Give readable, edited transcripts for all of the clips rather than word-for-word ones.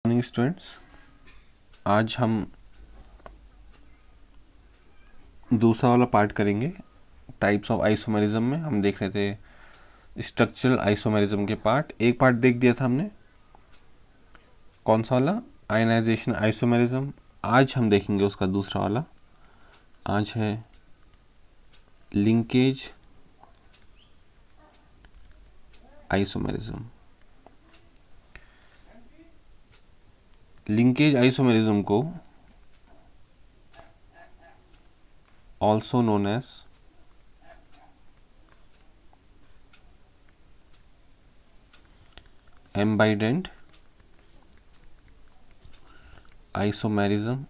Morning students, आज हम दूसरा वाला पार्ट करेंगे। टाइप्स ऑफ आइसोमेरिज्म में हम देख रहे थे स्ट्रक्चरल आइसोमेरिज्म के पार्ट। एक पार्ट देख दिया था हमने, कौन सा वाला, आयनाइजेशन आइसोमेरिज्म। आज हम देखेंगे उसका दूसरा वाला। आज है लिंकेज आइसोमेरिज्म। लिंकेज आइसोमेरिज्म को also known as एम्बाइडेंट आइसोमेरिज्म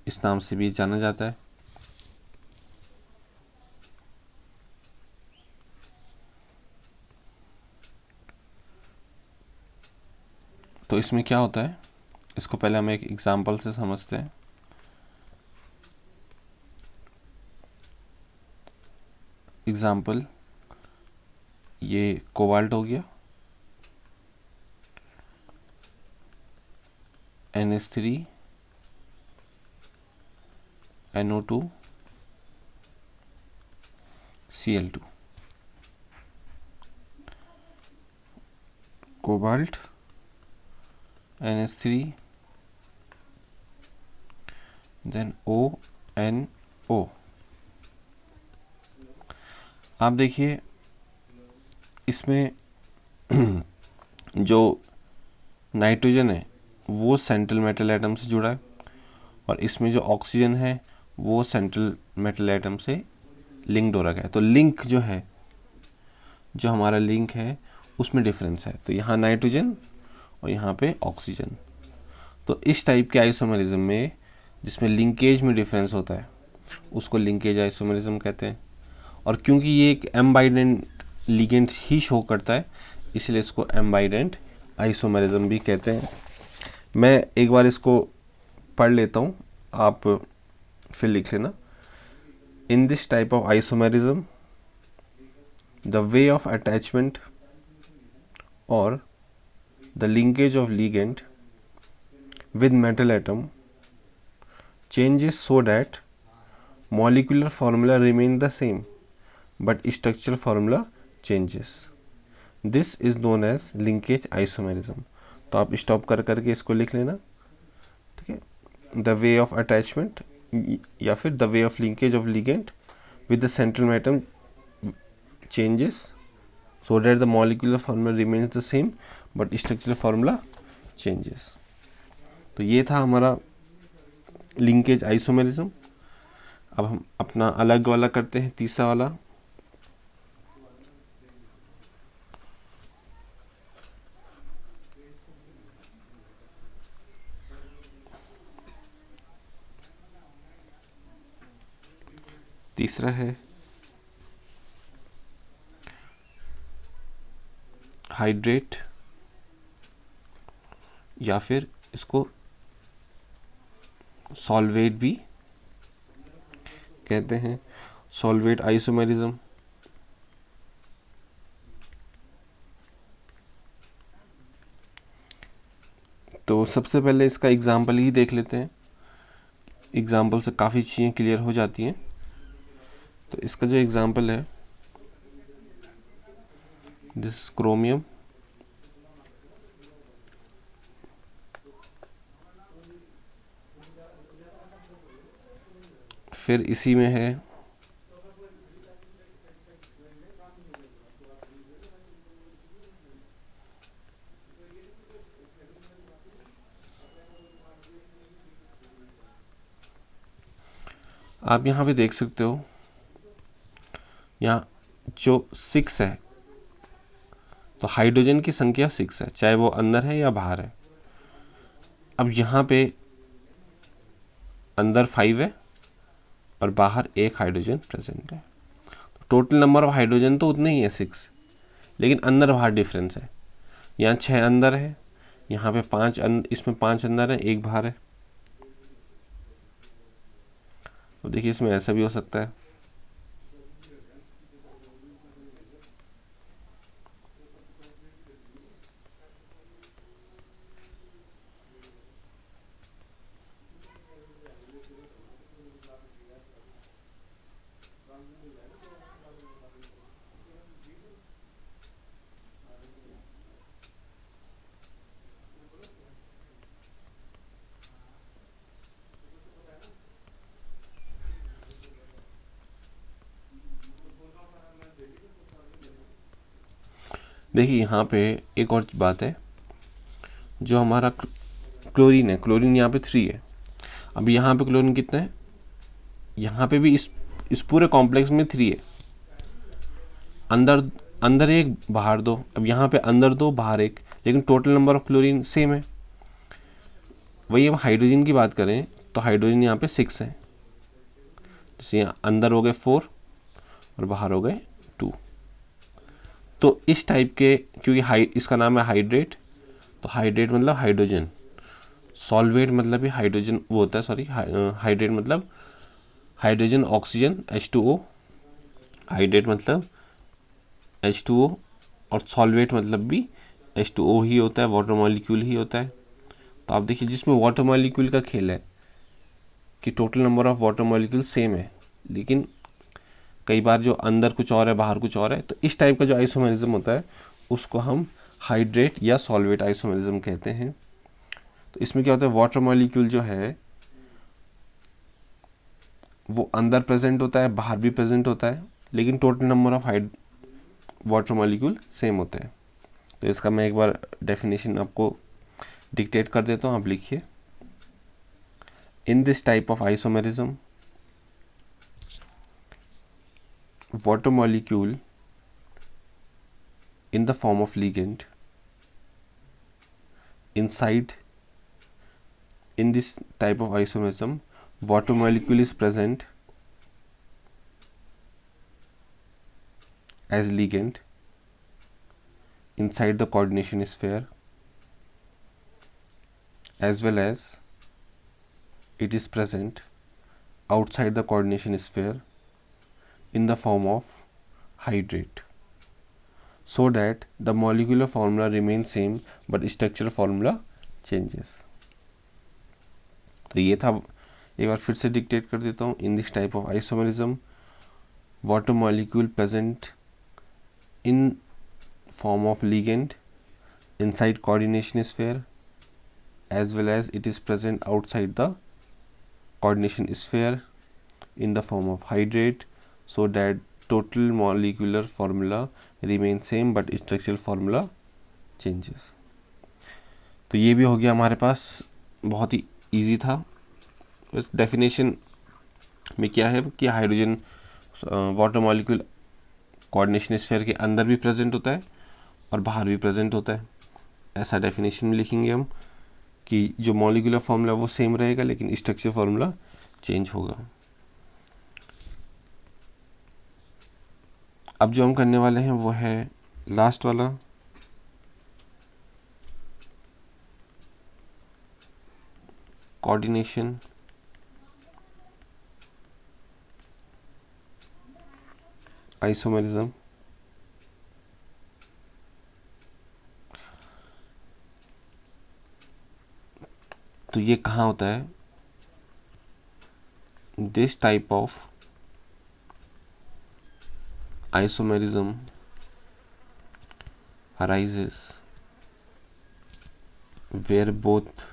इस नाम से भी जाना जाता है। तो इसमें क्या होता है, इसको पहले हम एक एग्जांपल से समझते हैं। एग्जांपल, ये कोबाल्ट हो गया, NH3 NO2 Cl2। Cobalt NH3 then ONO। आप देखिए इसमें जो नाइट्रोजन है वो सेंट्रल मेटल एटम से जुड़ा है, और इसमें जो ऑक्सीजन है वो सेंट्रल मेटल एटम से लिंक्ड हो रखा है। तो लिंक जो है, जो हमारा लिंक है उसमें डिफरेंस है। तो यहाँ नाइट्रोजन और यहाँ पे ऑक्सीजन। तो इस टाइप के आइसोमेरिज्म में जिसमें लिंकेज में डिफरेंस होता है उसको लिंकेज आइसोमेरिज्म कहते हैं। और क्योंकि ये एक एम्बाइडेंट लिगेंड ही शो करता है, इसलिए इसको एम्बाइडेंट आइसोमेरिज्म भी कहते हैं। मैं एक बार इसको पढ़ लेता हूँ, आप फिर लिख लेना। इन this type of isomerism the way of attachment or the linkage of ligand with metal atom changes so that molecular formula remain the same but structural formula changes. This is known as linkage isomerism. तो आप stop कर करके इसको लिख लेना, ठीक है। The way of attachment या फिर the way of linkage of ligand with the central atom changes so that the molecular formula remains the same but structural formula changes। तो ये था हमारा लिंकेज आइसोमेरिज्म। अब हम अपना अलग वाला करते हैं, तीसरा वाला। तीसरा है हाइड्रेट, या फिर इसको सॉल्वेट भी कहते हैं, सॉल्वेट आइसोमेरिज्म। तो सबसे पहले इसका एग्जाम्पल ही देख लेते हैं, एग्जाम्पल से काफ़ी चीज़ें क्लियर हो जाती हैं। तो इसका जो एग्जाम्पल है, दिस क्रोमियम, फिर इसी में है आप यहाँ पे देख सकते हो, यहाँ जो 6 है, तो हाइड्रोजन की संख्या 6 है, चाहे वो अंदर है या बाहर है। अब यहाँ पे अंदर 5 है और बाहर 1 हाइड्रोजन प्रेजेंट है। तो टोटल नंबर ऑफ हाइड्रोजन तो उतने ही है 6, लेकिन अंदर बाहर डिफरेंस है। यहाँ 6 अंदर है, यहाँ पे 5 इसमें 5 अंदर है, 1 बाहर है। तो देखिए इसमें ऐसा भी हो सकता है। देखिए यहाँ पे एक और बात है, जो हमारा क्लोरीन है, क्लोरीन यहाँ पे 3 है। अब यहाँ पे क्लोरीन कितना है, यहाँ पे भी इस पूरे कॉम्प्लेक्स में 3 है। अंदर अंदर एक बाहर 2, अब यहाँ पे अंदर 2 बाहर 1, लेकिन total number of chlorine same है। वही हम हाइड्रोजन की बात करें तो हाइड्रोजन यहाँ पे 6 है, जैसे यहाँ अंदर हो गए 4 और बाहर हो गए 2। तो इस टाइप के, क्योंकि इसका नाम है हाइड्रेट, तो हाइड्रेट मतलब हाइड्रोजन, सॉल्वेट मतलब भी हाइड्रोजन वो होता है, सॉरी, हाइड्रेट मतलब हाइड्रोजन ऑक्सीजन H2O, हाइड्रेट मतलब H2O, और सॉल्वेट मतलब भी H2O ही होता है, वाटर मॉलिक्यूल ही होता है। तो आप देखिए जिसमें वाटर मॉलिक्यूल का खेल है कि total number of water molecule same है, लेकिन कई बार जो अंदर कुछ और है बाहर कुछ और है, तो इस टाइप का जो आइसोमेरिज्म होता है उसको हम हाइड्रेट या सॉल्वेट आइसोमेरिज्म कहते हैं। तो इसमें क्या होता है, वाटर मॉलिक्यूल जो है वो अंदर प्रेजेंट होता है, बाहर भी प्रेजेंट होता है, लेकिन total number of water molecule same होते हैं। तो इसका मैं एक बार डेफिनेशन आपको डिक्टेट कर देता हूँ, आप लिखिए। इन this type of isomerism, water molecule in the form of ligand inside, in this type of isomerism, water molecule is present as ligand inside the coordination sphere, as well as it is present outside the coordination sphere in the form of hydrate, so that the molecular formula remains same but structural formula changes. तो ये था, एक बार फिर से dictate कर देता हूँ। इन this type of isomerism, water molecule present in form of ligand inside coordination sphere, as well as it is present outside the coordination sphere in the form of hydrate, so that total molecular formula remains same but structural formula changes. तो ये भी हो गया हमारे पास, बहुत ही easy था। इस definition में क्या है कि hydrogen water molecule coordination sphere के अंदर भी प्रेजेंट होता है और बाहर भी प्रेजेंट होता है। ऐसा डेफिनेशन में लिखेंगे हम कि जो मॉलिक्यूलर फार्मूला वो सेम रहेगा, लेकिन स्ट्रक्चर फार्मूला चेंज होगा। अब जो हम करने वाले हैं वो है लास्ट वाला, कोऑर्डिनेशन आइसोमेरिज्म। तो ये कहाँ होता है, this type of isomerism arises where both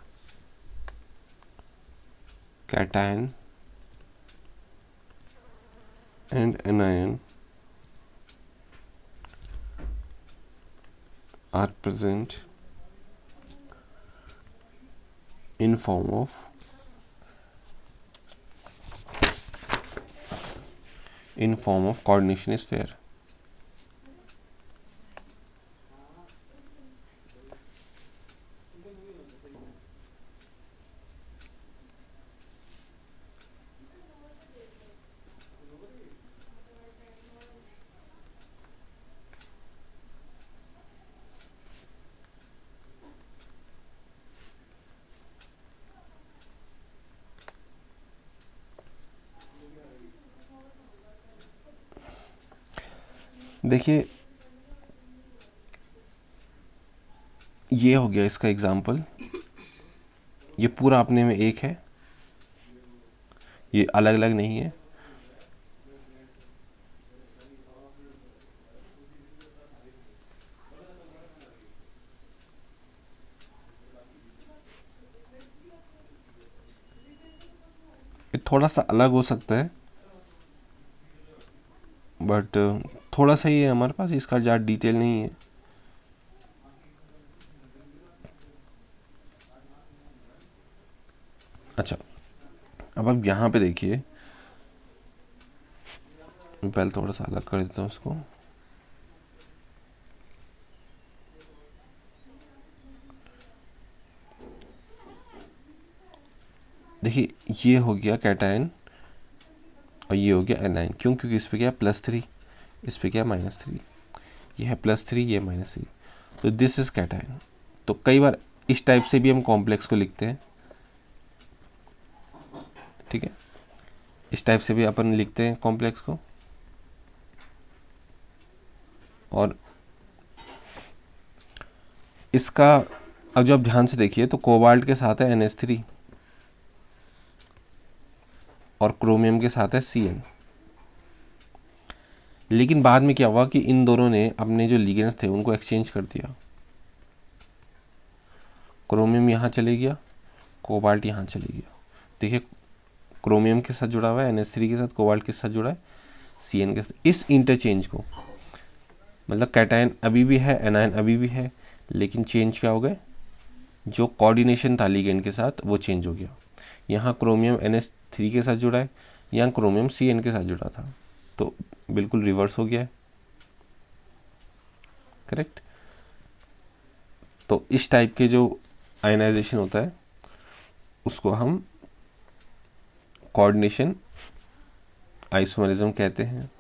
cation and anion are present in form of coordination sphere. देखिए ये हो गया इसका एग्जाम्पल, ये पूरा अपने में एक है, ये अलग अलग नहीं है। ये थोड़ा सा अलग हो सकता है, बट थोड़ा सा ही है हमारे पास, इसका ज़्यादा डिटेल नहीं है। अच्छा, अब आप यहाँ पे देखिए, मैं पहले थोड़ा सा अलग कर देता हूँ इसको। देखिए ये हो गया कैटायन और ये हो गया एनायन। क्यों? क्योंकि इस पे क्या है +3, इस पे क्या है -3, ये है +3, ये -3, तो दिस इज कैटायन। तो कई बार इस टाइप से भी हम कॉम्प्लेक्स को लिखते हैं, ठीक है, इस टाइप से भी अपन लिखते हैं कॉम्प्लेक्स को। और इसका अब जब ध्यान से देखिए तो कोबाल्ट के साथ है NH3 और क्रोमियम के साथ है Cn। लेकिन बाद में क्या हुआ कि इन दोनों ने अपने जो लिगेंड्स थे उनको एक्सचेंज कर दिया। क्रोमियम यहाँ चले गया, कोबाल्ट यहाँ चले गया। देखिए क्रोमियम के साथ जुड़ा हुआ है NH3 के साथ, कोबाल्ट के साथ जुड़ा है Cn के साथ। इस इंटरचेंज को मतलब कैटायन अभी भी है, एनायन अभी भी है, लेकिन चेंज क्या हो गए, जो कोऑर्डिनेशन था लिगेंड के साथ वो चेंज हो गया। यहाँ क्रोमियम NH3 के साथ जुड़ा है, यहाँ क्रोमियम Cn के साथ जुड़ा था, तो बिल्कुल रिवर्स हो गया है, करेक्ट। तो इस टाइप के जो आयनाइजेशन होता है उसको हम कोऑर्डिनेशन आइसोमेरिज्म कहते हैं।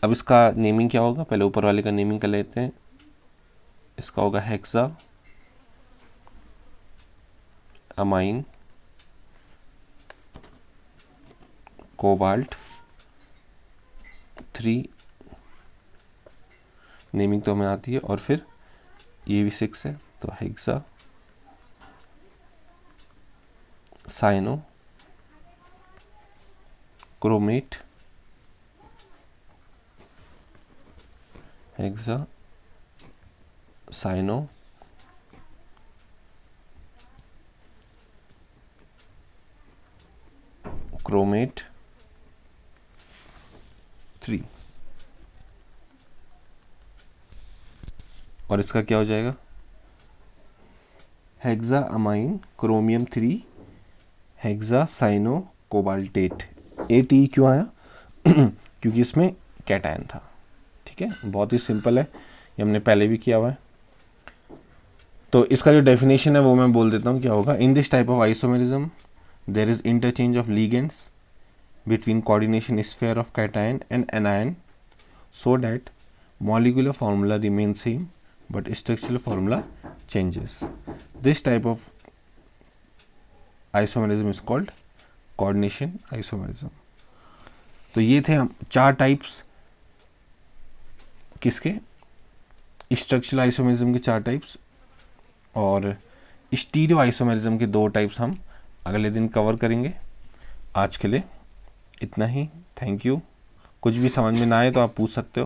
अब इसका नेमिंग क्या होगा, पहले ऊपर वाले का नेमिंग कर लेते हैं। इसका होगा हेक्सा अमाइन कोबाल्ट 3, नेमिंग तो हमें आती है। और फिर ये भी 6 है, तो hexa cyano chromate hexa cyano chromate 3। और इसका क्या हो जाएगा, hexa amine chromium 3 hexa cyano cobaltate. ATE क्यों आया क्योंकि इसमें कैटायन था, ठीक है, बहुत ही सिंपल है, ये हमने पहले भी किया हुआ है। तो इसका जो डेफिनेशन है वो मैं बोल देता हूँ क्या होगा। In this type of isomerism there is interchange of ligands between coordination sphere of cation and anion so that molecular formula remains same but structural formula changes. This type of isomerism is called coordination isomerism. तो ये थे हम 4 types किसके, structural isomerism के 4 types, और stereo isomerism के 2 types हम अगले दिन कवर करेंगे। आज के लिए इतना ही, थैंक यू। कुछ भी समझ में ना आए तो आप पूछ सकते हो।